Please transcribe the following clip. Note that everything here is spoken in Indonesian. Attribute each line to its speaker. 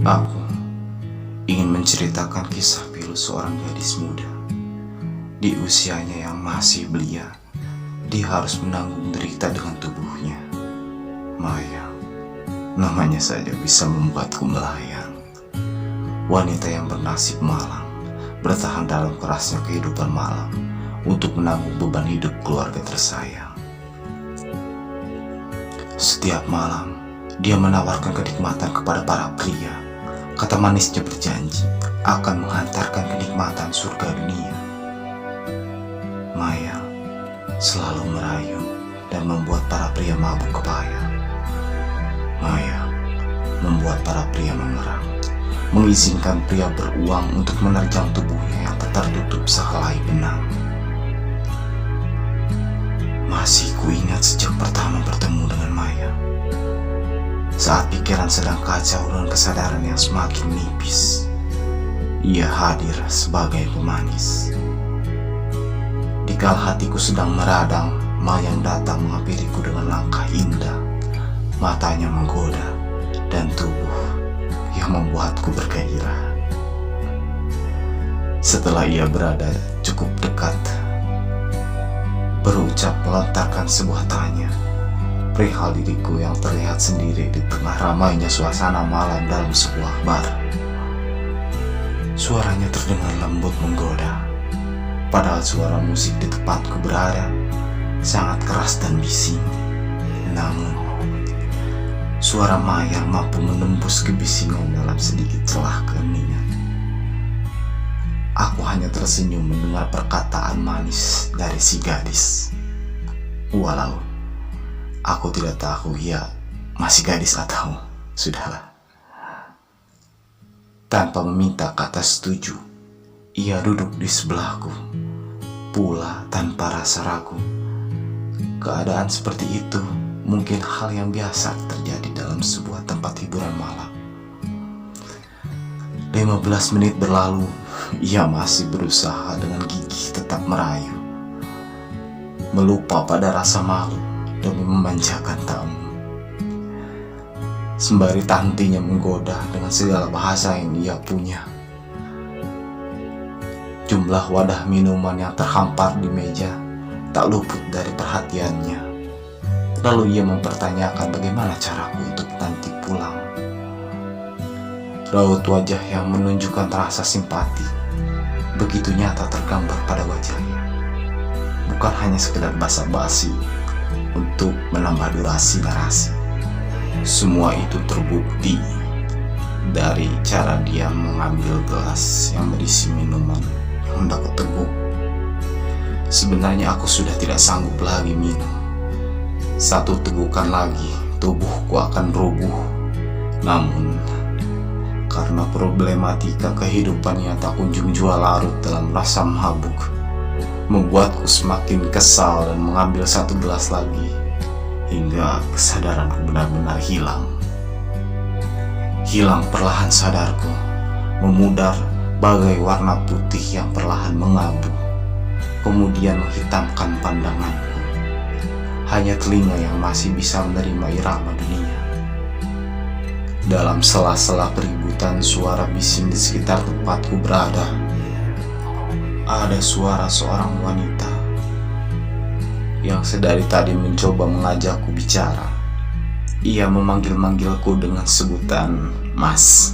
Speaker 1: Aku ingin menceritakan kisah pilu seorang gadis muda. Di usianya yang masih belia, dia harus menanggung derita dengan tubuhnya. Maya, namanya saja bisa membuatku melayang. Wanita yang bernasib malang, bertahan dalam kerasnya kehidupan malam untuk menanggung beban hidup keluarga tersayang. Setiap malam, dia menawarkan kenikmatan kepada para pria. Kata manisnya berjanji akan menghantarkan kenikmatan surga dunia. Maya selalu merayu dan membuat para pria mabuk kepayang. Maya membuat para pria mengerang, mengizinkan pria beruang untuk menerjang tubuhnya yang tertutup sehelai benang. Masih kuingat sejak pertama bertemu dengan Maya, saat pikiran sedang kacau dan kesadaran yang semakin nipis, ia hadir sebagai pemanis. Dikala hatiku sedang meradang, Maya datang menghampiriku dengan langkah indah, matanya menggoda dan tubuh yang membuatku bergairah. Setelah ia berada cukup dekat, berucap melontarkan sebuah tanya perihal diriku yang terlihat sendiri di tengah ramainya suasana malam dalam sebuah bar. Suaranya terdengar lembut menggoda, padahal suara musik di tempatku berada sangat keras dan bising. Namun, suara Maya mampu menembus kebisingan dalam sedikit celah keheningan. Aku hanya tersenyum mendengar perkataan manis dari si gadis. Walau aku tidak tahu ia masih gadis atau sudahlah. Tanpa meminta kata setuju, ia duduk di sebelahku, pula tanpa rasa ragu. Keadaan seperti itu mungkin hal yang biasa terjadi dalam sebuah tempat hiburan malam. 15 menit berlalu, ia masih berusaha dengan gigih tetap merayu, melupa pada rasa malu demi memanjakan tamu. Sembari tantinya menggoda dengan segala bahasa yang ia punya. Jumlah wadah minuman yang terhampar di meja tak luput dari perhatiannya. Lalu ia mempertanyakan bagaimana caraku untuk nanti pulang. Raut wajah yang menunjukkan rasa simpati begitu nyata tergambar pada wajahnya. Bukan hanya sekedar basa-basi untuk menambah durasi narasi. Semua itu terbukti dari cara dia mengambil gelas yang berisi minuman yang hendak kuteguk. Sebenarnya aku sudah tidak sanggup lagi minum. Satu tegukan lagi, tubuhku akan rubuh. Namun, karena problematika kehidupan yang tak kunjung jua larut dalam rasa mabuk, membuatku semakin kesal dan mengambil satu gelas lagi, hingga kesadaranku benar-benar hilang. Hilang perlahan sadarku, memudar bagai warna putih yang perlahan mengabu, kemudian menghitamkan pandanganku. Hanya telinga yang masih bisa menerima irama dunia. Dalam sela-sela keributan suara bising di sekitar tempatku berada, ada suara seorang wanita yang sedari tadi mencoba mengajakku bicara. Ia memanggil-manggilku dengan sebutan Mas.